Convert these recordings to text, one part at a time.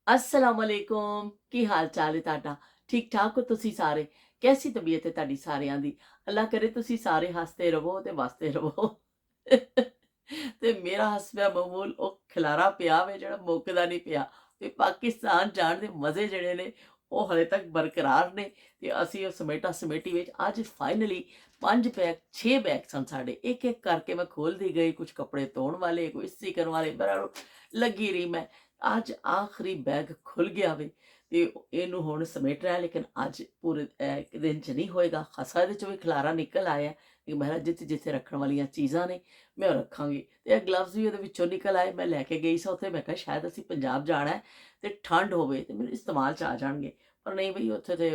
अस्सलाम वालेकुम की हाल चाल है ਤੁਹਾਡਾ ठीक ठाक हो ਤੁਸੀਂ ਸਾਰੇ कैसी तबीयत है ਤੁਹਾਡੀ ਸਾਰਿਆਂ ਦੀ ਅੱਲਾ ਕਰੇ ਤੁਸੀਂ ਸਾਰੇ ਹੱਸਦੇ ਰਹੋ ਤੇ ਵਸਦੇ ਰਹੋ ਤੇ ਮੇਰਾ ਹੱਸਦਾ ਮਾਮੂਲ ਉਹ ਖਿਲਾਰਾ ਪਿਆ ਵੇ ਜਿਹੜਾ ਮੁੱਕਦਾ ਨਹੀਂ ਪਿਆ ਤੇ ਪਾਕਿਸਤਾਨ ਜਾਣ ਦੇ ਮਜ਼ੇ ਜਿਹੜੇ ਨੇ ਉਹ ਹਲੇ ਤੱਕ ਬਰਕਰਾਰ ਨੇ ਤੇ ਅਸੀਂ ਉਹ ਸਮੇਟਾ ਸਮੇਟੀ ਵਿੱਚ ਅੱਜ ਫਾਈਨਲੀ 5 ਬੈਗ 6 ਬੈਗ ਸਨ ਸਾਡੇ ਇੱਕ ਇੱਕ ਕਰਕੇ ਮੈਂ ਖੋਲਦੀ ਗਈ ਕੁਝ ਕੱਪੜੇ ਧੋਣ ਵਾਲੇ ਕੋਈ ਇਸਤਰੀ ਕਰਨ ਵਾਲੇ ਬਰਾ ਲੱਗੀ ਰਹੀ ਮੈਂ ਅੱਜ ਆਖਰੀ ਬੈਗ ਖੁੱਲ ਗਿਆ ਵੇ ਤੇ ਇਹਨੂੰ ਹੁਣ ਸਮੇਟ ਰਿਹਾ ਲੇਕਿਨ ਅੱਜ ਪੂਰੇ ਇੱਕ ਦਿਨ ਚ ਨਹੀਂ ਹੋਏਗਾ ਖਾਸਾ ਇਹਦੇ ਚੋਂ ਵੀ ਖਲਾਰਾ ਨਿਕਲ ਆਇਆ ਕਿ ਮੈਂ ਜਿੱਥੇ ਜਿੱਥੇ ਰੱਖਣ ਵਾਲੀਆਂ ਚੀਜ਼ਾਂ ਨੇ ਮੈਂ ਉਹ ਰੱਖਾਂਗੀ ਤੇ ਇਹ ਗਲਵਜ਼ ਵੀ ਉਹਦੇ ਵਿੱਚੋਂ ਨਿਕਲ ਆਏ ਮੈਂ ਲੈ ਕੇ ਗਈ ਸਾਂ ਉੱਥੇ ਮੈਂ ਕਿਹਾ ਸ਼ਾਇਦ ਅਸੀਂ ਪੰਜਾਬ ਜਾਣਾ ਹੈ ਤੇ ਠੰਡ ਹੋਵੇ ਤੇ ਮੈਨੂੰ ਇਸਤੇਮਾਲ ਚ ਆ ਜਾਣਗੇ ਪਰ ਨਹੀਂ ਬਈ ਉੱਥੇ ਤੇ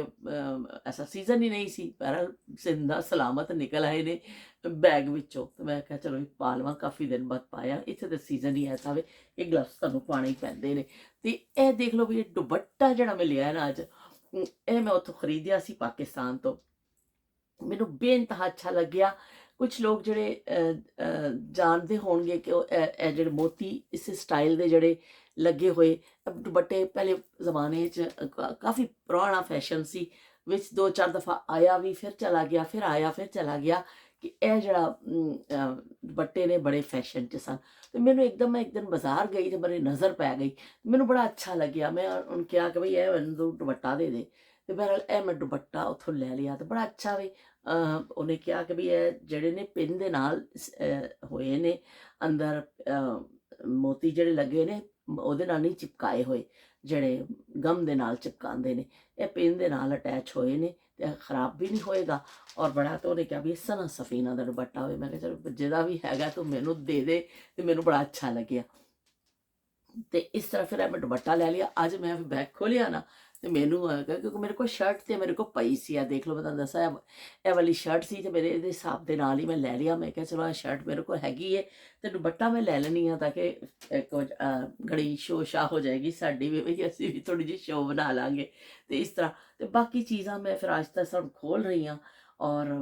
ਐਸਾ ਸੀਜ਼ਨ ਹੀ ਨਹੀਂ ਸੀ ਪਰ ਜ਼ਿੰਦਾ ਸਲਾਮਤ ਨਿਕਲ ਆਏ ਨੇ ਬੈਗ ਵਿੱਚੋਂ ਤੇ ਮੈਂ ਕਿਹਾ ਚਲੋ ਪਾ ਲਵਾਂ ਕਾਫੀ ਦਿਨ ਬਾਅਦ ਪਾਇਆ ਇੱਥੇ ਤਾਂ ਸੀਜ਼ਨ ਹੀ ਐਸਾ ਵੇ ਇਹ ਗਲਵਸ ਤੁਹਾਨੂੰ ਪਾਣੇ ਹੀ ਪੈਂਦੇ ਨੇ ਤੇ ਇਹ ਦੇਖ ਲਓ ਵੀ ਇਹ ਦੁਪੱਟਾ ਜਿਹੜਾ ਮੈਂ ਲਿਆ ਨਾ ਅੱਜ ਇਹ ਮੈਂ ਉੱਥੋਂ ਖਰੀਦਿਆ ਸੀ ਪਾਕਿਸਤਾਨ ਤੋਂ ਮੈਨੂੰ ਬੇਇੰਤਹਾ ਅੱਛਾ ਲੱਗਿਆ ਕੁਝ ਲੋਕ ਜਿਹੜੇ ਜਾਣਦੇ ਹੋਣਗੇ ਕਿ ਉਹ ਇਹ ਜਿਹੜੇ ਮੋਤੀ ਇਸ ਸਟਾਈਲ ਦੇ ਜਿਹੜੇ ਲੱਗੇ ਹੋਏ ਦੁਪੱਟੇ ਪਹਿਲੇ ਜ਼ਮਾਨੇ 'ਚ ਕਾਫੀ ਪੁਰਾਣਾ ਫੈਸ਼ਨ ਸੀ ਵਿੱਚ ਦੋ ਚਾਰ ਦਫਾ ਆਇਆ ਵੀ ਫਿਰ ਚਲਾ ਗਿਆ ਫਿਰ ਆਇਆ ਫਿਰ ਚਲਾ ਗਿਆ ਕਿ ਇਹ ਜਿਹੜਾ ਦੁਪੱਟੇ ਨੇ ਬੜੇ ਫੈਸ਼ਨ 'ਚ ਸਨ ਤੇ ਮੈਨੂੰ ਇੱਕਦਮ ਮੈਂ ਇੱਕ ਦਿਨ ਬਾਜ਼ਾਰ ਗਈ ਤੇ ਮੇਰੀ ਨਜ਼ਰ ਪੈ ਗਈ ਮੈਨੂੰ ਬੜਾ ਅੱਛਾ ਲੱਗਿਆ ਮੈਂ ਉਹਨੂੰ ਕਿਹਾ ਕਿ ਬਈ ਇਹ ਮੈਨੂੰ ਦੁਪੱਟਾ ਦੇ ਦੇ ਤੇ ਬਹਰਹਾਲ ਇਹ ਮੈਂ ਦੁਪੱਟਾ ਉੱਥੋਂ ਲੈ ਲਿਆ ਤੇ ਬੜਾ ਅੱਛਾ ਵੇ ਉਹਨੇ ਕਿਹਾ ਕਿ ਵੀ ਇਹ ਜਿਹੜੇ ਨੇ ਪਿੰਨ ਦੇ ਨਾਲ ਹੋਏ ਨੇ ਅੰਦਰ ਮੋਤੀ ਜਿਹੜੇ ਲੱਗੇ ਨੇ ਉਹਦੇ ਨਾਲ ਨਹੀਂ ਚਿਪਕਾਏ ਹੋਏ ਜਿਹੜੇ ਗਮ ਦੇ ਨਾਲ ਚਿਪਕਾਉਂਦੇ ਨੇ ਇਹ ਪਿੰਨ ਦੇ ਨਾਲ ਅਟੈਚ ਹੋਏ ਨੇ ਤੇ ਖਰਾਬ ਵੀ ਨਹੀਂ ਹੋਏਗਾ ਔਰ ਬੜਾ ਤਾਂ ਉਹਨੇ ਕਿਹਾ ਵੀ ਸਨਾ ਸਫੀਨਾ ਦਾ ਦੁਪੱਟਾ ਹੋਵੇ ਮੈਂ ਕਿਹਾ ਚਲੋ ਜਿਹਦਾ ਵੀ ਹੈਗਾ ਤੂੰ ਮੈਨੂੰ ਦੇ ਦੇ ਤੇ ਮੈਨੂੰ ਬੜਾ ਅੱਛਾ ਲੱਗਿਆ ਤੇ ਇਸ ਤਰ੍ਹਾਂ ਫਿਰ ਮੈਂ ਦੁਪੱਟਾ ਲੈ ਲਿਆ ਅੱਜ ਮੈਂ ਬੈਗ ਖੋਲਿਆ ਨਾ ਤੇ ਮੈਨੂੰ ਕਿਉਂਕਿ ਮੇਰੇ ਕੋਲ ਸ਼ਰਟ ਤੇ ਮੇਰੇ ਕੋਲ ਪਈ ਸੀ ਆ ਦੇਖ ਲਓ ਮੈਂ ਤੁਹਾਨੂੰ ਦੱਸਿਆ ਇਹ ਵਾਲੀ ਸ਼ਰਟ ਸੀ ਤੇ ਮੇਰੇ ਇਹਦੇ ਹਿਸਾਬ ਦੇ ਨਾਲ ਹੀ ਮੈਂ ਲੈ ਲਿਆ ਮੈਂ ਕਿਹਾ ਚਲੋ ਇਹ ਸ਼ਰਟ ਮੇਰੇ ਕੋਲ ਹੈਗੀ ਹੈ ਤੇ ਦੁਪੱਟਾ ਮੈਂ ਲੈ ਲੈਣੀ ਆ ਤਾਂ ਕਿ ਇੱਕ ਘੜੀ ਸ਼ੋ ਸ਼ਾ ਹੋ ਜਾਏਗੀ ਸਾਡੀ ਵੀ ਅਸੀਂ ਵੀ ਥੋੜੀ ਜਿਹੀ ਸ਼ੋ ਬਣਾ ਲਾਂਗੇ ਤੇ ਇਸ ਤਰ੍ਹਾਂ ਤੇ ਬਾਕੀ ਚੀਜ਼ਾਂ ਮੈਂ ਫਿਰ ਅੱਜ ਤੱਕ ਸਭ ਖੋਲ ਰਹੀ ਹਾਂ ਔਰ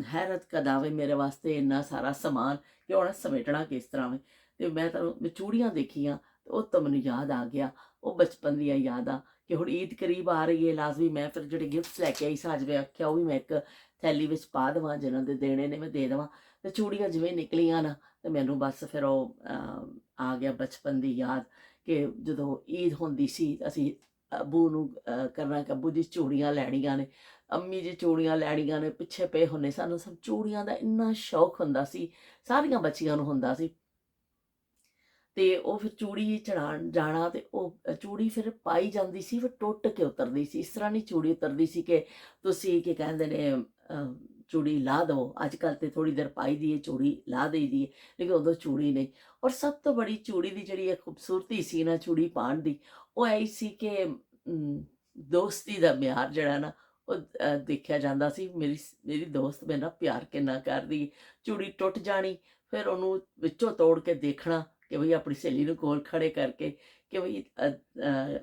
ਹੈਰਤ ਕਦਾਵੇ ਮੇਰੇ ਵਾਸਤੇ ਇੰਨਾ ਸਾਰਾ ਸਮਾਨ ਕਿ ਹੁਣ ਸਮੇਟਣਾ ਕਿਸ ਤਰ੍ਹਾਂ ਵੇ ਤੇ ਮੈਂ ਚੂੜੀਆਂ ਦੇਖੀਆਂ ਉਹ ਤਾਂ ਮੈਨੂੰ ਯਾਦ ਆ ਗਿਆ ਉਹ ਬਚਪਨ ਦੀਆਂ ਯਾਦਾਂ ਕਿ ਹੁਣ ਈਦ ਕਰੀਬ ਆ ਰਹੀ ਹੈ ਲਾਜ਼ਮੀ ਮੈਂ ਫਿਰ ਜਿਹੜੇ ਗਿਫਟਸ ਲੈ ਕੇ ਆਈ ਸਾਂ ਅੱਜ ਮੈਂ ਆਖਿਆ ਉਹ ਵੀ ਮੈਂ ਇੱਕ ਥੈਲੀ ਵਿੱਚ ਪਾ ਦੇਵਾਂ ਜਿਹਨਾਂ ਦੇ ਦੇਣੇ ਨੇ ਮੈਂ ਦੇ ਦੇਵਾਂ ਤੇ ਚੂੜੀਆਂ ਜਿਵੇਂ ਨਿਕਲੀਆਂ ਨਾ ਤੇ ਮੈਨੂੰ ਬਸ ਫਿਰ ਉਹ ਆ ਗਿਆ ਬਚਪਨ ਦੀ ਯਾਦ ਕਿ ਜਦੋਂ ਈਦ ਹੁੰਦੀ ਸੀ ਅਸੀਂ ਅੱਬੂ ਨੂੰ ਕਰਨਾ ਕਿ ਅੱਬੂ ਜੀ ਚੂੜੀਆਂ ਲੈਣੀਆਂ ਨੇ ਅੰਮੀ ਜੀ ਚੂੜੀਆਂ ਲੈਣੀਆਂ ਨੇ ਪਿੱਛੇ ਪਏ ਹੁੰਦੇ ਸਾਨੂੰ ਸਭ ਚੂੜੀਆਂ ਦਾ ਇੰਨਾ ਸ਼ੌਕ ਹੁੰਦਾ ਸੀ ਸਾਰੀਆਂ ਬੱਚੀਆਂ ਨੂੰ ਹੁੰਦਾ ਸੀ ਤੇ ਉਹ ਫਿਰ ਚੂੜੀ ਚੜਾਉਣ ਜਾਣਾ ਤੇ ਉਹ ਚੂੜੀ ਫਿਰ ਪਾਈ ਜਾਂਦੀ ਸੀ ਫਿਰ ਟੁੱਟ ਕੇ ਉਤਰਦੀ ਸੀ ਇਸ ਤਰ੍ਹਾਂ ਨਹੀਂ ਚੂੜੀ ਉਤਰਦੀ ਸੀ ਕਿ ਤੁਸੀਂ ਕੀ ਕਹਿੰਦੇ ਨੇ ਚੂੜੀ ਲਾ ਦਿਓ ਅੱਜ ਕੱਲ੍ਹ ਤੇ ਥੋੜੀ ਦੇਰ ਪਾਈ ਦੀ ਹੈ ਚੂੜੀ ਲਾ ਦੇਈ ਦੀ ਹੈ ਲੇਕਿਨ ਉਦੋਂ ਚੂੜੀ ਨਹੀਂ ਔਰ ਸਭ ਤੋਂ ਬੜੀ ਚੂੜੀ ਦੀ ਜਿਹੜੀ ਇਹ ਖੂਬਸੂਰਤੀ ਸੀ ਨਾ ਚੂੜੀ ਪਾਉਣ ਦੀ ਉਹ ਐ ਸੀ ਕਿ ਦੋਸਤੀ ਦਾ ਮਿਆਰ ਜਿਹੜਾ ਨਾ ਉਹ ਦੇਖਿਆ ਜਾਂਦਾ ਸੀ ਮੇਰੀ ਮੇਰੀ ਦੋਸਤ ਮੇਰੇ ਨਾਲ ਪਿਆਰ ਕਿੰਨਾ ਕਰਦੀ ਚੂੜੀ ਟੁੱਟ ਜਾਣੀ ਫਿਰ ਉਹਨੂੰ ਵਿੱਚੋਂ ਤੋੜ ਕੇ ਦੇਖਣਾ ਕਿ ਬਈ ਆਪਣੀ ਸਹੇਲੀ ਨੂੰ ਕੋਲ ਖੜੇ ਕਰਕੇ ਕਿ ਬਈ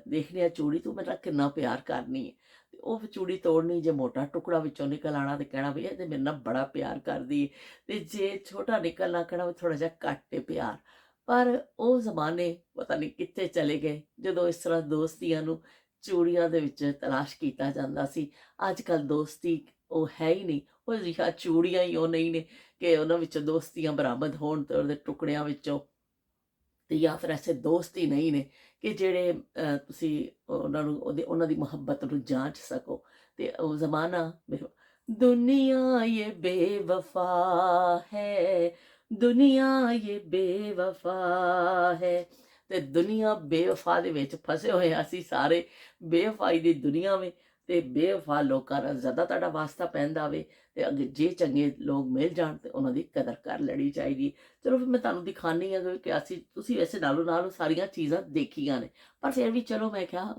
ਦੇਖਣੀ ਆ ਚੂੜੀ ਤੂੰ ਮੇਰਾ ਕਿੰਨਾ ਪਿਆਰ ਕਰਨੀ ਹੈ ਤੇ ਉਹ ਚੂੜੀ ਤੋੜਨੀ ਜੇ ਮੋਟਾ ਟੁਕੜਾ ਵਿੱਚੋਂ ਨਿਕਲ ਆਣਾ ਤੇ ਕਹਿਣਾ ਵੀ ਇਹ ਤੇ ਮੇਰੇ ਨਾਲ ਬੜਾ ਪਿਆਰ ਕਰਦੀ ਹੈ ਤੇ ਜੇ ਛੋਟਾ ਨਿਕਲਣਾ ਕਹਿਣਾ ਵੀ ਥੋੜਾ ਜਿਹਾ ਘੱਟ ਹੈ ਪਿਆਰ ਪਰ ਉਹ ਜ਼ਮਾਨੇ ਪਤਾ ਨਹੀਂ ਕਿੱਥੇ ਚਲੇ ਗਏ ਜਦੋਂ ਇਸ ਤਰ੍ਹਾਂ ਦੋਸਤੀਆਂ ਨੂੰ ਚੂੜੀਆਂ ਦੇ ਵਿੱਚ ਤਲਾਸ਼ ਕੀਤਾ ਜਾਂਦਾ ਸੀ ਅੱਜ ਕੱਲ੍ਹ ਦੋਸਤੀ ਉਹ ਹੈ ਹੀ ਨਹੀਂ ਉਹ ਜਿਹਾ ਚੂੜੀਆਂ ਹੀ ਉਹ ਨਹੀਂ ਨੇ ਕਿ ਉਹਨਾਂ ਵਿੱਚੋਂ ਦੋਸਤੀਆਂ ਬਰਾਮਦ ਹੋਣ ਤੇ ਉਹਦੇ ਟੁਕੜਿਆਂ ਵਿੱਚੋਂ ਤੇ ਜਾਂ ਫਿਰ ਐਸੇ ਦੋਸਤ ਹੀ ਨਹੀਂ ਨੇ ਕਿ ਜਿਹੜੇ ਤੁਸੀਂ ਉਹਨਾਂ ਨੂੰ ਉਹਨਾਂ ਦੀ ਮੁਹੱਬਤ ਨੂੰ ਜਾਂਚ ਸਕੋ ਤੇ ਉਹ ਜ਼ਮਾਨਾ ਦੁਨੀਆ ਇਹ ਬੇਵਫਾ ਹੈ ਦੁਨੀਆ ਇਹ ਬੇਵਫਾ ਹੈ ਤੇ ਦੁਨੀਆ ਬੇਵਫਾ ਦੇ ਵਿੱਚ ਫਸੇ ਹੋਏ ਅਸੀਂ ਸਾਰੇ ਬੇਵਫਾਈ ਦੀ ਦੁਨੀਆ ਵਿੱਚ ਤੇ ਬੇਵਫਾ ਲੋਕਾਂ ਨਾਲ ਜ਼ਿਆਦਾ ਤੁਹਾਡਾ ਵਾਸਤਾ ਪੈਂਦਾ ਵੇ ਤੇ ਅੱਗੇ ਜੇ ਚੰਗੇ ਲੋਕ ਮਿਲ ਜਾਣ ਤੇ ਉਹਨਾਂ ਦੀ ਕਦਰ ਕਰ ਲੈਣੀ ਚਾਹੀਦੀ ਚਲੋ ਫਿਰ ਮੈਂ ਤੁਹਾਨੂੰ ਦਿਖਾਉਂਦੀ ਹਾਂ ਕਿ ਅਸੀਂ ਤੁਸੀਂ ਵੈਸੇ ਨਾਲੋਂ ਨਾਲ ਸਾਰੀਆਂ ਚੀਜ਼ਾਂ ਦੇਖੀਆਂ ਨੇ ਪਰ ਫਿਰ ਵੀ ਚਲੋ ਮੈਂ ਕਿਹਾ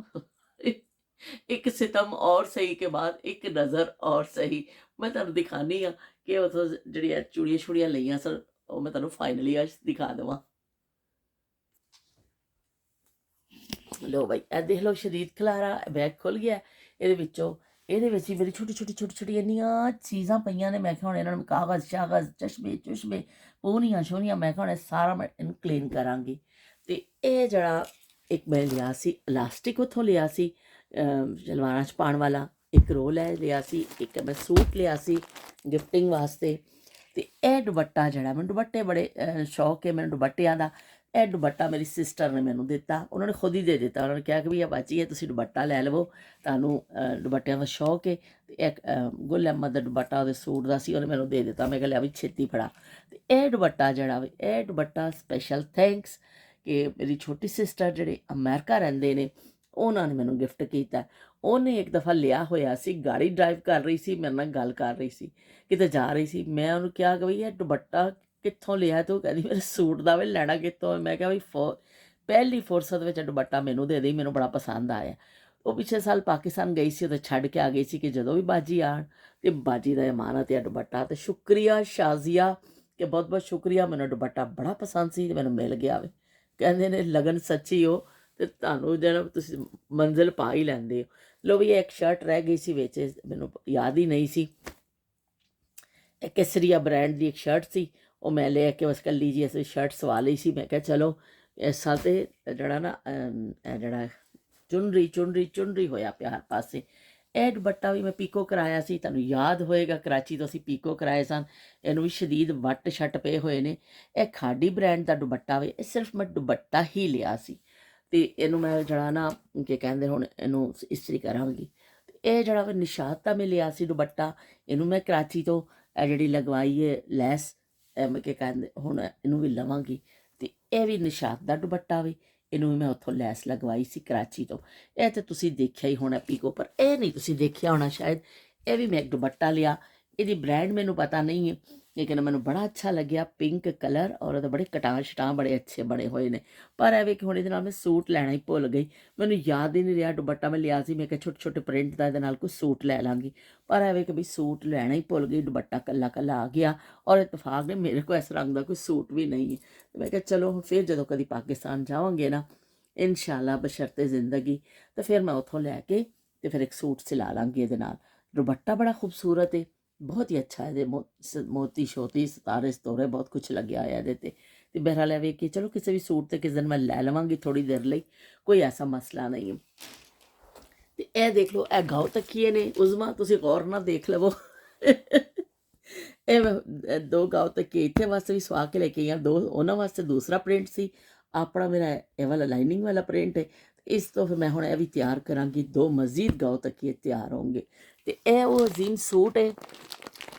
ਇੱਕ ਸਿਤਮ ਔਰ ਸਹੀ ਕੇ ਬਾਅਦ ਇੱਕ ਨਜ਼ਰ ਔਰ ਸਹੀ ਮੈਂ ਤੁਹਾਨੂੰ ਦਿਖਾਉਂਦੀ ਹਾਂ ਕਿ ਉਥੋਂ ਜਿਹੜੀਆਂ ਚੂੜੀਆਂ ਛੁੜੀਆਂ ਲਈਆਂ ਸਰ ਉਹ ਮੈਂ ਤੁਹਾਨੂੰ ਫਾਈਨਲੀ ਅੱਜ ਦਿਖਾ ਦੇਵਾਂ ਲੋ ਬਾਈ ਇਹ ਦੇਖ ਲਓ ਸ਼ਰੀਰ ਖਲਾਰਾ ਬੈਗ ਖੁੱਲ ਗਿਆ ਇਹਦੇ ਵਿੱਚ ਹੀ ਮੇਰੀ ਛੋਟੀ ਇੰਨੀਆਂ ਚੀਜ਼ਾਂ ਪਈਆਂ ਨੇ ਮੈਂ ਕਿਹਾ ਹੁਣ ਇਹਨਾਂ ਨੂੰ ਕਾਗਜ਼ ਸ਼ਾਗਜ਼ ਚਸ਼ਮੇ ਪੂਨੀਆਂ ਸ਼ੋਨੀਆਂ ਮੈਂ ਕਿਹਾ ਹੁਣ ਸਾਰਾ ਮੈਂ ਇਹਨੂੰ ਕਲੀਨ ਕਰਾਂਗੀ ਤੇ ਇਹ ਜਿਹੜਾ ਇੱਕ ਮੈਂ ਲਿਆ ਸੀ ਇਲਾਸਟਿਕ, ਉੱਥੋਂ ਲਿਆ ਸੀ ਸਲਵਾਰਾਂ 'ਚ ਪਾਉਣ ਵਾਲਾ। ਇੱਕ ਰੋਲ ਹੈ ਲਿਆ ਸੀ, ਇੱਕ ਮੈਂ ਸੂਟ ਲਿਆ ਸੀ ਗਿਫਟਿੰਗ ਵਾਸਤੇ। ਅਤੇ ਇਹ ਦੁਪੱਟਾ ਜਿਹੜਾ, ਮੈਨੂੰ ਦੁਪੱਟੇ ਬੜੇ ਸ਼ੌਕ ਹੈ ਮੈਨੂੰ ਦੁਪੱਟਿਆਂ ਦਾ। ਇਹ ਦੁਪੱਟਾ ਮੇਰੀ ਸਿਸਟਰ ਨੇ ਮੈਨੂੰ ਦਿੱਤਾ, ਉਹਨਾਂ ਨੇ ਖੁਦ ਹੀ ਦੇ ਦਿੱਤਾ। ਉਹਨਾਂ ਨੇ ਕਿਹਾ ਕਿ ਵੀ ਇਹ ਬਾਜੀ ਹੈ, ਤੁਸੀਂ ਦੁਪੱਟਾ ਲੈ ਲਵੋ, ਤੁਹਾਨੂੰ ਦੁਪੱਟਿਆਂ ਦਾ ਸ਼ੌਕ ਹੈ। ਅਤੇ ਇੱਕ ਗੁੱਲ ਅਹਿਮਦ ਦਾ ਦੁਪੱਟਾ ਉਹਦੇ ਸੂਟ ਦਾ ਸੀ, ਉਹਨੇ ਮੈਨੂੰ ਦੇ ਦਿੱਤਾ। ਮੈਂ ਕਿਹਾ ਲਿਆ ਵੀ ਛੇਤੀ ਫੜਾ। ਅਤੇ ਇਹ ਦੁਪੱਟਾ ਜਿਹੜਾ ਵੇ, ਇਹ ਦੁਪੱਟਾ ਸਪੈਸ਼ਲ ਥੈਂਕਸ ਕਿ ਮੇਰੀ ਛੋਟੀ ਸਿਸਟਰ ਜਿਹੜੇ ਅਮਰੀਕਾ ਰਹਿੰਦੇ ਨੇ, ਉਹਨਾਂ ਨੇ ਮੈਨੂੰ ਗਿਫਟ ਕੀਤਾ। ਉਹਨੇ ਇੱਕ ਦਫਾ ਲਿਆ ਹੋਇਆ ਸੀ, ਗਾੜੀ ਡਰਾਈਵ ਕਰ ਰਹੀ ਸੀ, ਮੇਰੇ ਨਾਲ ਗੱਲ ਕਰ ਰਹੀ ਸੀ, ਕਿਤੇ ਜਾ ਰਹੀ ਸੀ। ਮੈਂ ਉਹਨੂੰ ਕਿਹਾ ਕਿ ਬਈ ਇਹ ਦੁਪੱਟਾ ਕਿੱਥੋਂ ਲਿਆ? ਤੂੰ ਕਹਿੰਦੀ ਮੇਰੇ ਸੂਟ ਦਾ ਵੀ ਲੈਣਾ ਕਿੱਥੋਂ? ਮੈਂ ਕਿਹਾ ਬਈ ਪਹਿਲੀ ਫੁਰਸਤ ਵਿੱਚ ਦੁਪੱਟਾ ਮੈਨੂੰ ਦੇ ਦੇ, ਮੈਨੂੰ ਬੜਾ ਪਸੰਦ ਆਇਆ। ਉਹ ਪਿਛਲੇ ਸਾਲ ਪਾਕਿਸਤਾਨ ਗਈ ਸੀ, ਉਹਦੇ ਛੱਡ ਕੇ ਆ ਗਈ ਸੀ ਕਿ ਜਦੋਂ ਵੀ ਬਾਜੀ ਆਣ ਤੇ ਬਾਜੀ ਦਾ ਅਮਾਨਤ ਹੈ ਦੁਪੱਟਾ। ਤੇ ਸ਼ੁਕਰੀਆ ਸ਼ਾਜ਼ੀਆ, ਕਿ ਬਹੁਤ ਬਹੁਤ ਸ਼ੁਕਰੀਆ, ਮੈਨੂੰ ਦੁਪੱਟਾ ਬੜਾ ਪਸੰਦ ਸੀ ਤੇ ਮੈਨੂੰ ਮਿਲ ਗਿਆ ਵੇ। ਕਹਿੰਦੇ ਨੇ ਲਗਨ ਸੱਚੀ ਹੋ ਤੇ ਤੁਹਾਨੂੰ ਜਿਹੜਾ ਤੁਸੀਂ ਮੰਜ਼ਿਲ ਪਾ ਹੀ ਲੈਂਦੇ ਹੋ। ਲੋ ਵੀ ਇੱਕ ਸ਼ਰਟ ਰਹਿ ਗਈ ਸੀ ਵਿੱਚ, ਮੈਨੂੰ ਯਾਦ ਹੀ ਨਹੀਂ ਸੀ। ਇਹ ਕੇਸਰੀਆ ਬ੍ਰਾਂਡ ਦੀ ਇੱਕ ਸ਼ਰਟ ਸੀ, ਉਹ ਮੈਂ ਲੈ ਕੇ ਬਸ ਕੱਲੀ ਜੀ ਅਸੀਂ ਸ਼ਰਟ ਸਵਾ ਲਈ ਸੀ। ਮੈਂ ਕਿਹਾ ਚਲੋ ਇਸ ਸਾਲ ਤੇ ਜਿਹੜਾ ਨਾ ਜਿਹੜਾ ਚੁੰਨਰੀ ਹੋਇਆ ਪਿਆ ਹਰ ਪਾਸੇ। ਇਹ ਦੁਪੱਟਾ ਵੀ ਮੈਂ ਪੀਕੋ ਕਰਾਇਆ ਸੀ, ਤੁਹਾਨੂੰ ਯਾਦ ਹੋਏਗਾ ਕਰਾਚੀ ਤੋਂ ਅਸੀਂ ਪੀਕੋ ਕਰਾਏ ਸਨ। ਇਹਨੂੰ ਵੀ ਸ਼ਦੀਦ ਵੱਟ ਛੱਟ ਪਏ ਹੋਏ ਨੇ। ਇਹ ਖਾਡੀ ਬ੍ਰਾਂਡ ਦਾ ਦੁਪੱਟਾ ਵੇ, ਇਹ ਸਿਰਫ ਮੈਂ ਦੁਪੱਟਾ ਹੀ ਲਿਆ ਸੀ। ਅਤੇ ਇਹਨੂੰ ਮੈਂ ਜਿਹੜਾ ਨਾ ਕੀ ਕਹਿੰਦੇ ਹੁਣ ਇਹਨੂੰ ਇਸਤਰੀ ਕਰਾਂਗੀ। ਅਤੇ ਇਹ ਜਿਹੜਾ ਵਾ ਨਿਸ਼ਾਤ ਦਾ ਮੈਂ ਲਿਆ ਸੀ ਦੁਪੱਟਾ, ਇਹਨੂੰ ਮੈਂ ਕਰਾਚੀ ਤੋਂ ਇਹ ਜਿਹੜੀ ਲਗਵਾਈ ਹੈ ਲੈਸ, ਮੈਂ ਕੀ ਕਹਿੰਦੇ ਹੁਣ ਇਹਨੂੰ ਵੀ ਲਵਾਂਗੀ। ਅਤੇ ਇਹ ਵੀ ਨਿਸ਼ਾਤ ਦਾ ਦੁਪੱਟਾ ਵੀ, ਇਹਨੂੰ ਵੀ ਮੈਂ ਉੱਥੋਂ ਲੈਸ ਲਗਵਾਈ ਸੀ ਕਰਾਚੀ ਤੋਂ। ਇਹ ਤਾਂ ਤੁਸੀਂ ਦੇਖਿਆ ਹੀ ਹੋਣਾ ਪੀਕੋ, ਪਰ ਇਹ ਨਹੀਂ ਤੁਸੀਂ ਦੇਖਿਆ ਹੋਣਾ ਸ਼ਾਇਦ। ਇਹ ਵੀ ਮੈਂ ਇੱਕ ਦੁਪੱਟਾ ਲਿਆ, ਇਹਦੀ ਬ੍ਰਾਂਡ ਮੈਨੂੰ ਪਤਾ ਨਹੀਂ ਹੈ, ਲੇਕਿਨ ਮੈਨੂੰ ਬੜਾ ਅੱਛਾ ਲੱਗਿਆ। ਪਿੰਕ ਕਲਰ ਔਰ ਉਹਦੇ ਬੜੇ ਕਟਾਂ ਸ਼ਟਾਂ ਬੜੇ ਅੱਛੇ ਬਣੇ ਹੋਏ ਨੇ। ਪਰ ਐਵੇਂ ਕਿ ਹੁਣ ਇਹਦੇ ਨਾਲ ਮੈਂ ਸੂਟ ਲੈਣਾ ਹੀ ਭੁੱਲ ਗਈ, ਮੈਨੂੰ ਯਾਦ ਹੀ ਨਹੀਂ ਰਿਹਾ। ਦੁਪੱਟਾ ਮੈਂ ਲਿਆ ਸੀ, ਮੈਂ ਕਿਹਾ ਛੋਟੇ ਛੋਟੇ ਪ੍ਰਿੰਟ ਦਾ ਇਹਦੇ ਨਾਲ ਕੋਈ ਸੂਟ ਲੈ ਲਾਂਗੀ, ਪਰ ਐਵੇਂ ਕਿ ਵੀ ਸੂਟ ਲੈਣਾ ਹੀ ਭੁੱਲ ਗਈ। ਦੁਪੱਟਾ ਕੱਲਾ ਕੱਲਾ ਆ ਗਿਆ ਔਰ ਇਤਫਾਕ ਨੇ ਮੇਰੇ ਕੋਲ ਇਸ ਰੰਗ ਦਾ ਕੋਈ ਸੂਟ ਵੀ ਨਹੀਂ ਹੈ। ਮੈਂ ਕਿਹਾ ਚਲੋ ਫਿਰ ਜਦੋਂ ਕਦੀ ਪਾਕਿਸਤਾਨ ਜਾਵਾਂਗੇ ਨਾ ਇਨਸ਼ਾਅੱਲਾ ਬਸ਼ਰਤੇ ਜ਼ਿੰਦਗੀ, ਤਾਂ ਫਿਰ ਮੈਂ ਉੱਥੋਂ ਲੈ ਕੇ ਤੇ ਫਿਰ ਇੱਕ ਸੂਟ ਸਿਲਾ ਲਾਂਗੀ ਇਹਦੇ ਨਾਲ। ਦੁਪੱਟਾ ਬੜਾ ਖੂਬਸੂਰਤ ਹੈ, ਬਹੁਤ ਹੀ ਅੱਛਾ ਇਹਦੇ ਮੋਤੀ ਸ਼ੋਤੀ ਸਿਤਾਰੇ ਸਤੋਰੇ ਬਹੁਤ ਕੁਛ ਲੱਗਿਆ ਹੋਇਆ ਇਹਦੇ 'ਤੇ। ਅਤੇ ਬਹਿਰਹਾਲ ਇਹ ਵੇਖ ਕੇ ਚਲੋ ਕਿਸੇ ਵੀ ਸੂਟ 'ਤੇ ਕਿਸੇ ਦਿਨ ਮੈਂ ਲੈ ਲਵਾਂਗੀ ਥੋੜ੍ਹੀ ਦੇਰ ਲਈ, ਕੋਈ ਐਸਾ ਮਸਲਾ ਨਹੀਂ ਹੈ। ਅਤੇ ਇਹ ਦੇਖ ਲਓ, ਇਹ ਗਾਉ ਤੱਕੀਏ ਨੇ ਉਜ਼ਮਾ, ਤੁਸੀਂ ਗੌਰ ਨਾਲ ਦੇਖ ਲਵੋ। ਇਹ ਮੈਂ ਦੋ ਗਾਉ ਤੱਕੀਏ ਇੱਥੇ ਵਾਸਤੇ ਵੀ ਸਵਾ ਕੇ ਲੈ ਕੇ ਆਈ ਹਾਂ, ਦੋ ਉਹਨਾਂ ਵਾਸਤੇ ਦੂਸਰਾ ਪ੍ਰਿੰਟ ਸੀ, ਆਪਣਾ ਮੇਰਾ ਇਹ ਵਾਲਾ ਲਾਈਨਿੰਗ ਵਾਲਾ ਪ੍ਰਿੰਟ ਹੈ। ਇਸ ਤੋਂ ਫਿਰ ਮੈਂ ਹੁਣ ਇਹ ਵੀ ਤਿਆਰ ਕਰਾਂਗੀ, ਦੋ ਮਜ਼ੀਦ ਗਾਉ ਤੱਕੀਏ ਤਿਆਰ ਹੋਣਗੇ। ਅਤੇ ਇਹ ਉਹ ਅਜ਼ੀਮ ਸੂਟ ਹੈ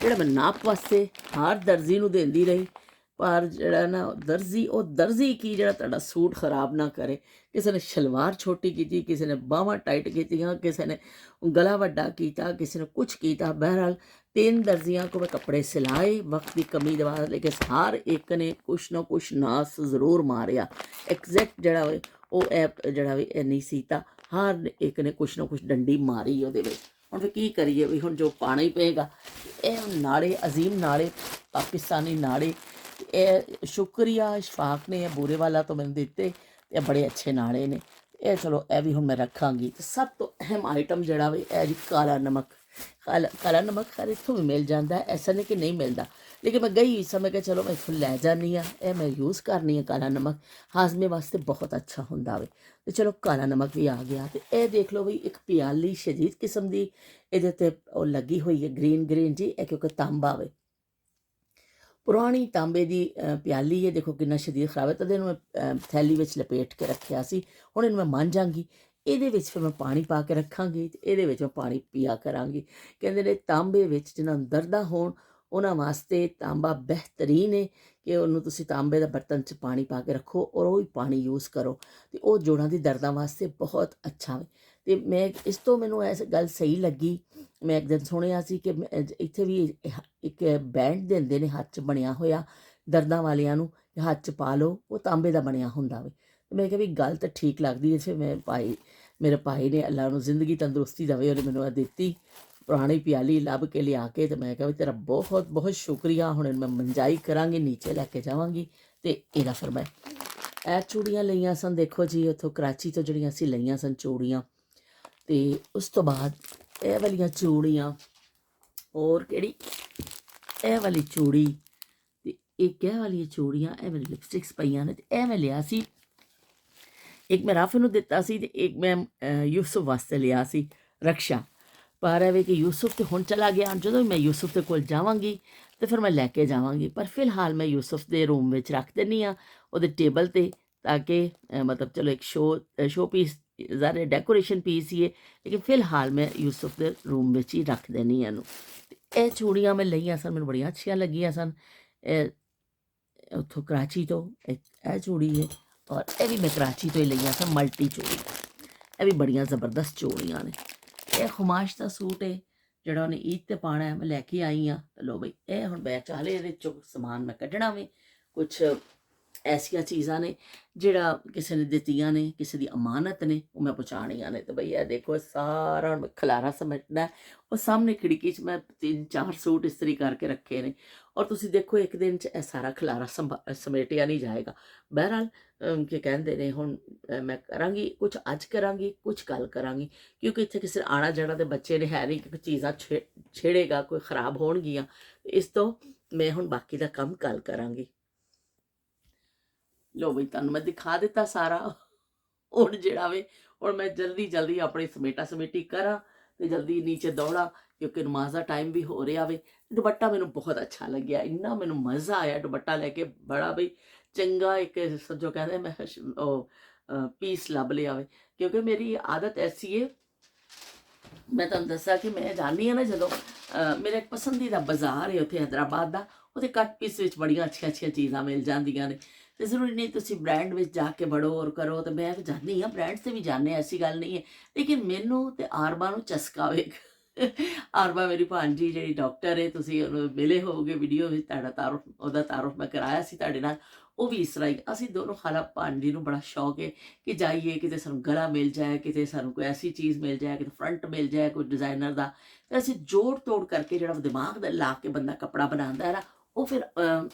ਜਿਹੜਾ ਮੈਂ ਨਾਪ ਵਾਸਤੇ ਹਰ ਦਰਜੀ ਨੂੰ ਦਿੰਦੀ ਰਹੀ, ਪਰ ਜਿਹੜਾ ਨਾ ਦਰਜੀ ਕੀ ਜਿਹੜਾ ਤੁਹਾਡਾ ਸੂਟ ਖਰਾਬ ਨਾ ਕਰੇ। ਕਿਸੇ ਨੇ ਸ਼ਲਵਾਰ ਛੋਟੀ ਕੀਤੀ, ਕਿਸੇ ਨੇ ਬਾਹਾਂ ਟਾਈਟ ਕੀਤੀਆਂ, ਕਿਸੇ ਨੇ ਗਲਾ ਵੱਡਾ ਕੀਤਾ, ਕਿਸੇ ਨੇ ਕੁਛ ਕੀਤਾ। ਬਹਰਹਾਲ 3 ਦਰਜੀਆਂ को मैं कपड़े सिलाए, वक्त की कमी दवा, लेकिन हर एक ने कुछ ना कुछ नास ਜ਼ਰੂਰ ਮਾਰਿਆ। ਐਗਜ਼ੈਕਟ ਜਿਹੜਾ ਵੇ ਉਹ ਜਿਹੜਾ ਵੀ ਨਹੀਂ ਸੀਤਾ, ਹਰ ਇੱਕ ਨੇ ਕੁਛ ਨਾ ਕੁਛ ਡੰਡੀ ਮਾਰੀ ਉਹਦੇ ਵਿੱਚ। ਹੁਣ ਫਿਰ ਕੀ ਕਰੀਏ ਵੀ, ਹੁਣ ਜੋ ਪਾਣਾ ਹੀ ਪਏਗਾ। ਇਹ ਨਾਲੇ ਅਜ਼ੀਮ ਨਾਲੇ ਪਾਕਿਸਤਾਨੀ ਨਾਲੇ, ਇਹ ਸ਼ੁਕਰੀਆ ਇਸ਼ਫਾਕ ਨੇ ਇਹ ਬੂਰੇ ਵਾਲਾ ਤੋਂ ਮੈਨੂੰ ਦਿੱਤੇ, ਇਹ ਬੜੇ ਅੱਛੇ ਨਾਲੇ ਨੇ। ਇਹ ਚਲੋ ਇਹ ਵੀ ਹੁਣ ਮੈਂ ਰੱਖਾਂਗੀ। ਅਤੇ ਸਭ ਤੋਂ ਅਹਿਮ ਆਈਟਮ ਜਿਹੜਾ ਵੇ ਇਹ ਜੀ ਕਾਲਾ ਨਮਕ। ਕਾਲਾ ਨਮਕ ਹਰ ਇੱਥੋਂ ਵੀ ਮਿਲ ਜਾਂਦਾ, ਐਸਾ ਨਹੀਂ ਕਿ ਨਹੀਂ ਮਿਲਦਾ, ਲੇਕਿਨ ਮੈਂ ਗਈ ਸਮੇਂ ਕਿ ਚਲੋ ਮੈਂ ਇੱਥੋਂ ਲੈ ਜਾਂਦੀ ਹਾਂ, ਇਹ ਮੈਂ ਯੂਜ਼ ਕਰਨੀ ਹੈ। ਕਾਲਾ ਨਮਕ ਹਾਜ਼ਮੇ ਵਾਸਤੇ ਬਹੁਤ ਅੱਛਾ ਹੁੰਦਾ ਵੇ, ਅਤੇ ਚਲੋ ਕਾਲਾ ਨਮਕ ਵੀ ਆ ਗਿਆ। ਅਤੇ ਇਹ ਦੇਖ ਲਓ ਵੀ ਇੱਕ ਪਿਆਲੀ ਸ਼ਦੀਦ ਕਿਸਮ ਦੀ ਇਹਦੇ 'ਤੇ ਉਹ ਲੱਗੀ ਹੋਈ ਹੈ ਗ੍ਰੀਨ ਜੀ, ਇਹ ਕਿਉਂਕਿ ਤਾਂਬਾ ਵੇ, ਪੁਰਾਣੀ ਤਾਂਬੇ ਦੀ ਪਿਆਲੀ ਹੈ। ਦੇਖੋ ਕਿੰਨਾ ਸ਼ਦੀਦ ਖਰਾਬ ਹੈ, ਤਦੇ ਇਹਨੂੰ ਮੈਂ ਥੈਲੀ ਵਿੱਚ ਲਪੇਟ ਕੇ ਰੱਖਿਆ ਸੀ। ਹੁਣ ਇਹਨੂੰ ਮੈਂ ਮਾਂਜਾਂਗੀ, ਇਹਦੇ ਵਿੱਚ ਫਿਰ ਮੈਂ ਪਾਣੀ ਪਾ ਕੇ ਰੱਖਾਂਗੀ, ਅਤੇ ਇਹਦੇ ਵਿੱਚ ਮੈਂ ਪਾਣੀ ਪੀਆ ਕਰਾਂਗੀ। ਕਹਿੰਦੇ ਨੇ ਤਾਂਬੇ ਵਿੱਚ ਜਿਹਨਾਂ ਨੂੰ ਦਰਦਾਂ ਹੋਣ ਉਹਨਾਂ ਵਾਸਤੇ ਤਾਂਬਾ ਬਿਹਤਰੀਨ ਹੈ, ਕਿ ਉਹਨੂੰ ਤੁਸੀਂ ਤਾਂਬੇ ਦਾ ਬਰਤਨ 'ਚ ਪਾਣੀ ਪਾ ਕੇ ਰੱਖੋ ਔਰ ਉਹ ਹੀ ਪਾਣੀ ਯੂਜ਼ ਕਰੋ, ਅਤੇ ਉਹ ਜੋੜਾਂ ਦੀ ਦਰਦਾਂ ਵਾਸਤੇ ਬਹੁਤ ਅੱਛਾ ਹੈ। ਅਤੇ ਮੈਂ ਇਸ ਤੋਂ ਮੈਨੂੰ ਇਸ ਗੱਲ ਸਹੀ ਲੱਗੀ, ਮੈਂ ਇੱਕ ਦਿਨ ਸੁਣਿਆ ਸੀ ਕਿ ਇੱਥੇ ਵੀ ਇੱਕ ਬੈਂਡ ਦਿੰਦੇ ਨੇ ਹੱਥ 'ਚ ਬਣਿਆ ਹੋਇਆ, ਦਰਦਾਂ ਵਾਲਿਆਂ ਨੂੰ ਹੱਥ 'ਚ ਪਾ ਲਓ, ਉਹ ਤਾਂਬੇ ਦਾ ਬਣਿਆ ਹੁੰਦਾ ਵੇ। ਮੈਂ ਕਿਹਾ ਵੀ ਗੱਲ ਤਾਂ ਠੀਕ ਲੱਗਦੀ ਹੈ। ਫਿਰ ਮੇਰੇ ਭਾਈ ਨੇ, ਅੱਲਾ ਨੂੰ ਜ਼ਿੰਦਗੀ ਤੰਦਰੁਸਤੀ ਦੇਵੇ, ਉਹਨੇ ਮੈਨੂੰ ਇਹ ਦਿੱਤੀ ਪੁਰਾਣੀ ਪਿਆਲੀ ਲੱਭ ਕੇ ਲਿਆ ਕੇ। ਅਤੇ ਮੈਂ ਕਿਹਾ ਵੀ ਤੇਰਾ ਬਹੁਤ ਬਹੁਤ ਸ਼ੁਕਰੀਆ। ਹੁਣ ਮੈਂ ਮੰਜਾਈ ਕਰਾਂਗੀ, ਨੀਚੇ ਲੈ ਕੇ ਜਾਵਾਂਗੀ, ਅਤੇ ਇਹਦਾ ਫਿਰ ਮੈਂ ਇਹ ਚੂੜੀਆਂ ਲਈਆਂ ਸਨ, ਦੇਖੋ ਜੀ ਉੱਥੋਂ ਕਰਾਚੀ ਤੋਂ ਜਿਹੜੀਆਂ ਅਸੀਂ ਲਈਆਂ ਸਨ ਚੂੜੀਆਂ। ਅਤੇ ਉਸ ਤੋਂ ਬਾਅਦ ਇਹ ਵਾਲੀਆਂ ਚੂੜੀਆਂ, ਹੋਰ ਕਿਹੜੀ, ਇਹ ਵਾਲੀ ਚੂੜੀ, ਅਤੇ ਇੱਕ ਇਹ ਵਾਲੀਆਂ ਚੂੜੀਆਂ, ਇਹ ਮੇਰੀ ਲਿਪਸਟਿਕਸ ਪਈਆਂ ਨੇ। ਅਤੇ ਇਹ ਮੈਂ ਲਿਆ ਸੀ ਇੱਕ ਮੈਂ ਰਾਫੇ ਨੂੰ ਦਿੱਤਾ ਸੀ ਤੇ ਇੱਕ ਮੈਂ ਯੂਸੁਫ ਵਾਸਤੇ ਲਿਆ ਸੀ ਰਕਸ਼ਾ। ਪਰ ਇਹ ਵੇ ਕਿ ਯੂਸੁਫ ਤੇ ਹੁਣ ਚਲਾ ਗਿਆ, ਜਦੋਂ ਮੈਂ ਯੂਸੁਫ ਦੇ ਕੋਲ ਜਾਵਾਂਗੀ ਤੇ ਫਿਰ ਮੈਂ ਲੈ ਕੇ ਜਾਵਾਂਗੀ। ਪਰ ਫਿਲਹਾਲ ਮੈਂ ਯੂਸੁਫ ਦੇ ਰੂਮ ਵਿੱਚ ਰੱਖ ਦਿੰਦੀ ਹਾਂ, ਉਹਦੇ ਟੇਬਲ 'ਤੇ, ਤਾਂ ਕਿ ਮਤਲਬ ਚਲੋ ਇੱਕ ਸ਼ੋ ਪੀਸ ਜ਼ਾਰੇ ਡੈਕੋਰੇਸ਼ਨ ਪੀਸ ਹੀ ਹੈ, ਲੇਕਿਨ ਫਿਲਹਾਲ ਮੈਂ ਯੂਸੁਫ ਦੇ ਰੂਮ ਵਿੱਚ ਹੀ ਰੱਖ ਦਿੰਦੀ ਹਾਂ ਇਹਨੂੰ। ਇਹ ਚੂੜੀਆਂ ਮੈਂ ਲਈਆਂ ਸਨ, ਮੈਨੂੰ ਬੜੀਆਂ ਅੱਛੀਆਂ ਲੱਗੀਆਂ ਸਨ, ਇਹ ਉੱਥੋਂ ਕਰਾਚੀ ਤੋਂ। ਇਹ ਚੂੜੀ ਹੈ, ਔਰ ਇਹ ਵੀ ਮੈਂ ਕਰਾਚੀ ਤੋਂ ਹੀ ਲਈਆਂ ਸਨ, ਮਲਟੀ ਚੂੜੀ। ਇਹ ਵੀ ਬੜੀਆਂ ਜ਼ਬਰਦਸਤ ਚੂੜੀਆਂ ਨੇ। ਇਹ ਖੁਮਾਸ਼ ਦਾ ਸੂਟ ਹੈ ਜਿਹੜਾ ਉਹਨੇ ਈਦ 'ਤੇ ਪਾਉਣਾ ਹੈ, ਮੈਂ ਲੈ ਕੇ ਆਈ ਹਾਂ। ਲੋ ਬਈ ਇਹ ਹੁਣ ਬੈਗ ਚਾਲੇ, ਇਹਦੇ 'ਚੋਂ ਸਮਾਨ ਮੈਂ ਕੱਢਣਾ ਵੇ। ਕੁਛ ਐਸੀਆਂ ਚੀਜ਼ਾਂ ਨੇ ਜਿਹੜਾ ਕਿਸੇ ਨੇ ਦਿੱਤੀਆਂ ਨੇ, ਕਿਸੇ ਦੀ ਅਮਾਨਤ ਨੇ, ਉਹ ਮੈਂ ਪਹੁੰਚਾਉਣੀਆਂ ਨੇ। ਤੇ ਬਈ ਇਹ ਦੇਖੋ ਸਾਰਾ ਖਲਾਰਾ ਸਮੇਟਣਾ। ਉਹ ਸਾਹਮਣੇ ਖਿੜਕੀ 'ਚ ਮੈਂ 3-4 ਸੂਟ ਇਸਤਰੀ ਕਰਕੇ ਰੱਖੇ ਨੇ, ਔਰ ਤੁਸੀਂ ਦੇਖੋ ਇੱਕ ਦਿਨ 'ਚ ਇਹ ਸਾਰਾ ਖਲਾਰਾ ਸਮੇਟਿਆ ਨਹੀਂ ਜਾਏਗਾ। ਬਹਰਹਾਲ ਕੀ ਕਹਿੰਦੇ ਨੇ, ਹੁਣ ਮੈਂ ਕਰਾਂਗੀ, ਕੁਛ ਅੱਜ ਕਰਾਂਗੀ, ਕੁਛ ਕੱਲ੍ਹ ਕਰਾਂਗੀ, ਕਿਉਂਕਿ ਇੱਥੇ ਕਿਸੇ ਆਉਣਾ ਜਾਣਾ ਦੇ ਬੱਚੇ ਨੇ ਹੈ ਨਹੀਂ ਕਿ ਚੀਜ਼ਾਂ ਛੇੜੇਗਾ, ਕੋਈ ਖ਼ਰਾਬ ਹੋਣਗੀਆਂ। ਇਸ ਤੋਂ ਮੈਂ ਹੁਣ ਬਾਕੀ ਦਾ ਕੰਮ ਕੱਲ੍ਹ ਕਰਾਂਗੀ। ਲੋ ਬਈ ਤੁਹਾਨੂੰ ਮੈਂ ਦਿਖਾ ਦਿੱਤਾ ਸਾਰਾ। ਹੁਣ ਜਿਹੜਾ ਵੇ, ਹੁਣ ਮੈਂ ਜਲਦੀ ਆਪਣੀ ਸਮੇਟਾ ਸਮੇਟੀ ਕਰਾਂ ਤੇ ਜਲਦੀ ਨੀਚੇ ਦੌੜਾਂ, ਕਿਉਂਕਿ ਨਮਾਜ਼ ਦਾ ਟਾਈਮ ਵੀ ਹੋ ਰਿਹਾ ਵੇ। ਦੁਪੱਟਾ ਮੈਨੂੰ ਬਹੁਤ ਅੱਛਾ ਲੱਗਿਆ, ਇੰਨਾ ਮੈਨੂੰ ਮਜ਼ਾ ਆਇਆ ਦੁਪੱਟਾ ਲੈ ਕੇ, ਬੜਾ ਬਈ ਚੰਗਾ ਇੱਕ ਜੋ ਕਹਿੰਦੇ ਮੈਂ ਉਹ ਪੀਸ ਲੱਭ ਲਿਆ ਵੇ। ਕਿਉਂਕਿ ਮੇਰੀ ਆਦਤ ਐਸੀ ਹੈ, ਮੈਂ ਤੁਹਾਨੂੰ ਦੱਸਿਆ ਕਿ ਮੈਂ ਜਾਂਦੀ ਹਾਂ ਨਾ ਜਦੋਂ, ਮੇਰਾ ਇੱਕ ਪਸੰਦੀਦਾ ਬਾਜ਼ਾਰ ਹੈ ਉੱਥੇ ਹੈਦਰਾਬਾਦ ਦਾ, ਉਹਦੇ ਕੱਟ ਪੀਸ ਵਿੱਚ ਬੜੀਆਂ ਅੱਛੀਆਂ ਚੀਜ਼ਾਂ ਮਿਲ ਜਾਂਦੀਆਂ ਨੇ। ਤੇ ਜ਼ਰੂਰੀ ਨਹੀਂ ਤੁਸੀਂ ਬ੍ਰਾਂਡ ਵਿੱਚ ਜਾ ਕੇ ਵੜੋ ਔਰ ਕਰੋ, ਤੇ ਮੈਂ ਤਾਂ ਜਾਂਦੀ ਹਾਂ, ਬ੍ਰਾਂਡ 'ਤੇ ਵੀ ਜਾਂਦੇ, ਐਸੀ ਗੱਲ ਨਹੀਂ ਹੈ। ਲੇਕਿਨ ਮੈਨੂੰ ਤੇ ਆਰਬਾ ਨੂੰ ਚਸਕਾ ਵੇ। ਆਰਬਾ ਮੇਰੀ ਭਾਂਜੀ ਜਿਹੜੀ ਡਾਕਟਰ ਹੈ, ਤੁਸੀਂ ਉਹਨੂੰ ਮਿਲੇ ਹੋਵੋਗੇ ਵੀਡੀਓ ਵਿੱਚ, ਉਹਦਾ ਤਾਰਫ ਮੈਂ ਕਰਾਇਆ ਸੀ ਤੁਹਾਡੇ ਨਾਲ। ਉਹ ਵੀ ਇਸ ਤਰ੍ਹਾਂ ਹੀ, ਅਸੀਂ ਦੋਨੋਂ ਖਾਲਾ ਭਾਂਜੀ ਨੂੰ ਬੜਾ ਸ਼ੌਕ ਹੈ ਕਿ ਜਾਈਏ, ਕਿਤੇ ਸਾਨੂੰ ਗਲਾ ਮਿਲ ਜਾਏ, ਕਿਤੇ ਸਾਨੂੰ ਕੋਈ ਐਸੀ ਚੀਜ਼ ਮਿਲ ਜਾਏ, ਕਿਤੇ ਫਰੰਟ ਮਿਲ ਜਾਏ ਕੋਈ ਡਿਜ਼ਾਈਨਰ ਦਾ, ਤੇ ਅਸੀਂ ਜੋੜ ਤੋੜ ਕਰਕੇ ਜਿਹੜਾ ਦਿਮਾਗ ਦਾ ਲਾ ਕੇ ਬੰਦਾ ਕੱਪੜਾ ਬਣਾਉਂਦਾ ਹੈ ਨਾ, ਉਹ ਫਿਰ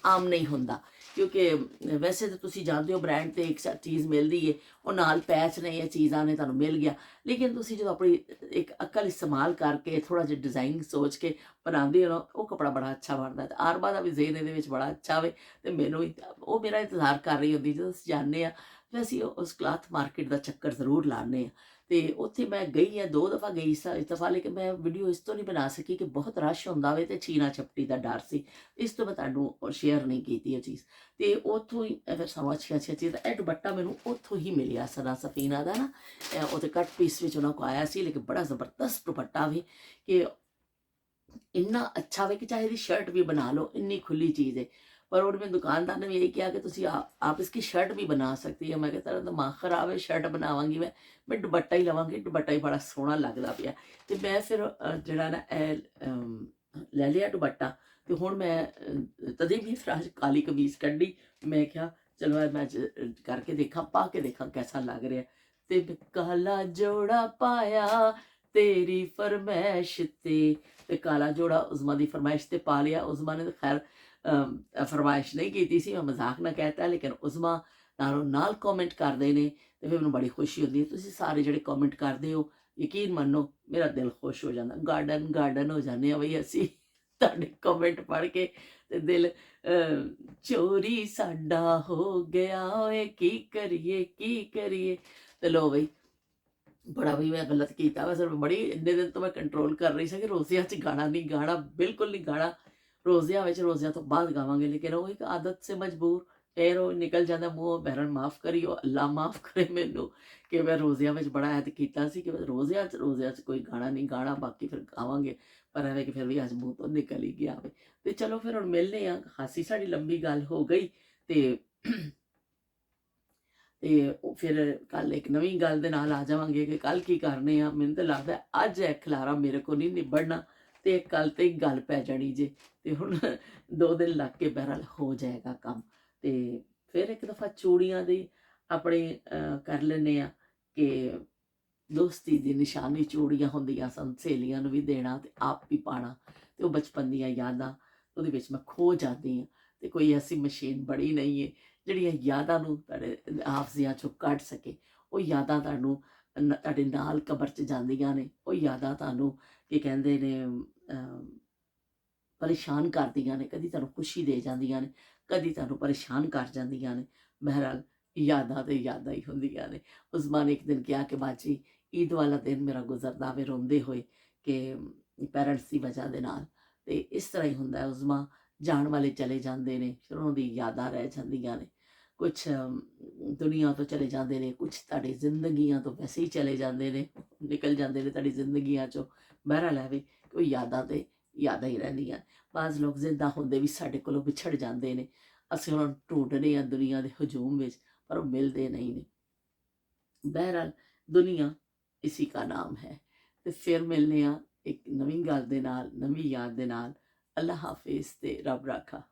ਆਮ ਨਹੀਂ ਹੁੰਦਾ। ਕਿਉਂਕਿ ਵੈਸੇ ਤਾਂ ਤੁਸੀਂ ਜਾਣਦੇ ਹੋ ਬ੍ਰਾਂਡ 'ਤੇ ਇੱਕ ਚੀਜ਼ ਮਿਲਦੀ ਹੈ, ਉਹ ਨਾਲ ਪੈਚ ਨੇ, ਇਹ ਚੀਜ਼ਾਂ ਨੇ, ਤੁਹਾਨੂੰ ਮਿਲ ਗਿਆ। ਲੇਕਿਨ ਤੁਸੀਂ ਜਦੋਂ ਆਪਣੀ ਇੱਕ ਅਕਲ ਇਸਤੇਮਾਲ ਕਰਕੇ ਥੋੜ੍ਹਾ ਜਿਹਾ ਡਿਜ਼ਾਈਨ ਸੋਚ ਕੇ ਬਣਾਉਂਦੇ ਹੋ ਨਾ, ਉਹ ਕੱਪੜਾ ਬੜਾ ਅੱਛਾ ਬਣਦਾ। ਤੇ ਆਰਬਾ ਦਾ ਵੀ ਜ਼ੇਨ ਇਹਦੇ ਵਿੱਚ ਬੜਾ ਅੱਛਾ ਵੇ, ਤੇ ਮੈਨੂੰ ਵੀ ਉਹ ਮੇਰਾ ਇੰਤਜ਼ਾਰ ਕਰ ਰਹੀ ਹੁੰਦੀ ਜਦੋਂ ਅਸੀਂ ਜਾਂਦੇ ਹਾਂ। ਫਿਰ ਅਸੀਂ ਉਸ ਕਲਾਥ ਮਾਰਕੀਟ ਦਾ ਚੱਕਰ ਜ਼ਰੂਰ ਲਾਉਂਦੇ ਹਾਂ। ਤੇ ਉੱਥੇ ਮੈਂ ਗਈ ਹਾਂ, 2 ਦਫਾ ਗਈ ਸਾਂ ਇਸ ਦਫਾ, ਲੇਕਿਨ ਮੈਂ ਵੀਡੀਓ ਇਸ ਤੋਂ ਨਹੀਂ ਬਣਾ ਸਕੀ ਕਿ ਬਹੁਤ ਰਸ਼ ਹੁੰਦਾ ਵੇ ਤੇ ਛੀਨਾ ਛਪਟੀ ਦਾ ਡਰ ਸੀ, ਇਸ ਤੋਂ ਮੈਂ ਤੁਹਾਨੂੰ ਸ਼ੇਅਰ ਨਹੀਂ ਕੀਤੀ ਇਹ ਚੀਜ਼। ਤੇ ਉੱਥੋਂ ਹੀ ਫਿਰ ਸਾਨੂੰ ਅੱਛੀਆਂ ਚੀਜ਼ਾਂ, ਇਹ ਦੁਪੱਟਾ ਮੈਨੂੰ ਉੱਥੋਂ ਹੀ ਮਿਲਿਆ ਸਨਾ ਸਫੀਨਾ ਦਾ ਨਾ, ਉਹਦੇ ਕੱਟ ਪੀਸ ਵਿੱਚ ਉਹਨਾਂ ਕੋ ਆਇਆ ਸੀ, ਲੇਕਿਨ ਬੜਾ ਜ਼ਬਰਦਸਤ ਦੁਪੱਟਾ ਵੀ, ਕਿ ਇੰਨਾ ਅੱਛਾ ਵੇ ਕਿ ਚਾਹੇ ਇਹਦੀ ਸ਼र्ट भी बना लो, इन्नी खुली चीज़ है। पर और मैं दुकानदार ने भी यही किया कि तुसी आप इसकी शर्ट भी बना सकती है। मैं कहता तेरा दिमाग खराब है, शर्ट बनावांगी मैं दुपट्टा ही लवांगी, दुपट्टा ही बड़ा सोहना लगदा पिया। ते मैं फिर जेह्ड़ा ना ले लिया दुपट्टा, ते हुण मैं तदे भी फिर अज काली कमीज कड्डी। मैं क्या चलो मैं करके देखा, पा के देखा कैसा लग रहा है। ते काला जोड़ा पाया तेरी फरमैश ते काला जोड़ा उज़मा दी फरमाइश ते पा लिया। उज़मा ने तो खैर फरमाइश नहीं की सी, मैं मजाक ना कहता, लेकिन उज़मा नाल कॉमेंट करते हैं तो फिर मैंने बड़ी खुशी होती है। तुसीं सारे ਜਿਹੜੇ कॉमेंट करते हो, यकीन मनो मेरा दिल खुश हो जाता, गार्डन हो जाने बई असी ਤੁਹਾਡੇ कॉमेंट पढ़ के। ते दिल चोरी साडा हो गया ओए की करिए। ते लो बई बड़ा भी मैं गलत किया वैसे, बड़ी इन्ने दिन तो मैं कंट्रोल कर रही थी कि रोज़िया च गाना नहीं गाना, बिल्कुल नहीं गाना। रोज़िया तो बाद गावांगे, लेकिन वो एक आदत से मजबूर फिर वो निकल जाता मूँह। बहरन माफ़ करियो, अल्लाह माफ़ करे मैनू कि मैं रोज़िया में बड़ा ऐद किया कि रोज़िया च कोई गाना नहीं गाना, बाकी फिर गावांगे। पर एवं कि फिर भी अज मूँह तो निकल ही गया। तो चलो फिर हम मिलने हैं, खासी साड़ी लंबी गल हो गई। तो ਤੇ ਫਿਰ ਕੱਲ ਇੱਕ ਨਵੀਂ ਗੱਲ ਦੇ ਨਾਲ ਆ ਜਾਵਾਂਗੇ ਕਿ ਕੱਲ ਕੀ ਕਰਨੇ ਆ। ਮੈਨੂੰ ਤਾਂ ਲੱਗਦਾ ਅੱਜ ਇਹ ਖਿਲਾਰਾ ਮੇਰੇ ਕੋਲ ਨਹੀਂ ਨਿਬੜਨਾ, ਤੇ ਕੱਲ ਤੇ ਗੱਲ ਪੈ ਜਾਣੀ ਜੇ। ਤੇ ਹੁਣ 2 ਦਿਨ ਲੱਗ ਕੇ ਬਹਿਰਹਾਲ ਹੋ ਜਾਏਗਾ ਕੰਮ। ਤੇ ਫਿਰ ਇੱਕ ਦਫਾ ਚੂੜੀਆਂ ਦੀ ਆਪਣੇ ਕਰ ਲੈਂਦੇ ਆ ਕਿ ਦੋਸਤੀ ਦੀ ਨਿਸ਼ਾਨੀ ਚੂੜੀਆਂ ਹੁੰਦੀਆਂ ਸਨ, ਸਹੇਲੀਆਂ ਨੂੰ ਵੀ ਦੇਣਾ ਤੇ ਆਪ ਵੀ ਪਾਣਾ। ਤੇ ਉਹ ਬਚਪਨ ਦੀਆਂ ਯਾਦਾਂ ਉਹਦੇ ਵਿੱਚ ਮੈਂ ਖੋ ਜਾਂਦੀ ਹਾਂ। ਤੇ ਕੋਈ ਐਸੀ ਮਸ਼ੀਨ ਬੜੀ ਨਹੀਂ ਹੈ ਜਿਹੜੀਆਂ ਯਾਦਾਂ ਨੂੰ ਤੁਹਾਡੇ ਹਾਫਜ਼ਿਆਂ ਚੋਂ ਕੱਢ ਸਕੇ। ਉਹ ਯਾਦਾਂ ਤੁਹਾਨੂੰ ਤੁਹਾਡੇ ਨਾਲ ਕਬਰ 'ਚ ਜਾਂਦੀਆਂ ਨੇ, ਉਹ ਯਾਦਾਂ ਤੁਹਾਨੂੰ ਕੀ ਕਹਿੰਦੇ ਨੇ ਪਰੇਸ਼ਾਨ ਕਰਦੀਆਂ ਨੇ, ਕਦੀ ਤੁਹਾਨੂੰ ਖੁਸ਼ੀ ਦੇ ਜਾਂਦੀਆਂ ਨੇ, ਕਦੀ ਤੁਹਾਨੂੰ ਪਰੇਸ਼ਾਨ ਕਰ ਜਾਂਦੀਆਂ ਨੇ। ਬਹਰਹਾਲ ਯਾਦਾਂ ਤੇ ਯਾਦਾਂ ਹੀ ਹੁੰਦੀਆਂ ਨੇ। ਉਸਮਾਂ ਨੇ ਇੱਕ ਦਿਨ ਕਿਹਾ ਕਿ ਬਾਜੀ ਈਦ ਵਾਲਾ ਦਿਨ ਮੇਰਾ ਗੁਜ਼ਰਦਾ ਵੇ ਰੋਂਦੇ ਹੋਏ ਕਿ ਪੈਰੈਂਟਸ ਦੀ ਵਜ੍ਹਾ ਦੇ ਨਾਲ। ਤੇ ਇਸ ਤਰ੍ਹਾਂ ਹੀ ਹੁੰਦਾ ਹੈ, ਉਸਮਾਂ ਜਾਣ ਵਾਲੇ ਚਲੇ ਜਾਂਦੇ ਨੇ, ਫਿਰ ਉਹਨਾਂ ਦੀ ਯਾਦਾਂ ਰਹਿ ਜਾਂਦੀਆਂ ਨੇ। ਕੁਛ ਦੁਨੀਆ ਤੋਂ ਚਲੇ ਜਾਂਦੇ ਨੇ, ਕੁਛ ਤੁਹਾਡੀ ਜ਼ਿੰਦਗੀਆਂ ਤੋਂ ਵੈਸੇ ਹੀ ਚਲੇ ਜਾਂਦੇ ਨੇ, ਨਿਕਲ ਜਾਂਦੇ ਨੇ ਤੁਹਾਡੀ ਜ਼ਿੰਦਗੀਆਂ 'ਚੋਂ। ਬਹਰਹਾਲ ਹੈ ਵੀ ਕੋਈ ਯਾਦਾਂ ਤੇ ਯਾਦਾਂ ਹੀ ਰਹਿੰਦੀਆਂ। ਬਾਜ਼ ਲੋਕ ਜ਼ਿੰਦਾ ਹੁੰਦੇ ਵੀ ਸਾਡੇ ਕੋਲੋਂ ਵਿਛੜ ਜਾਂਦੇ ਨੇ, ਅਸੀਂ ਉਹਨਾਂ ਨੂੰ ਢੂੰਡਦੇ ਹਾਂ ਦੁਨੀਆ ਦੇ ਹਜੂਮ ਵਿੱਚ, ਪਰ ਉਹ ਮਿਲਦੇ ਨਹੀਂ ਨੇ। ਬਹਰਹਾਲ ਦੁਨੀਆ ਇਸੀ ਕਾ ਨਾਮ ਹੈ। ਤੇ ਫਿਰ ਮਿਲਨੇ ਆ ਇੱਕ ਨਵੀਂ ਗੱਲ ਦੇ ਨਾਲ, ਨਵੀਂ ਯਾਦ ਦੇ ਨਾਲ। ਅੱਲਾ ਹਾਫਿਜ਼ ਤੇ ਰੱਬ ਰਾਖਾ।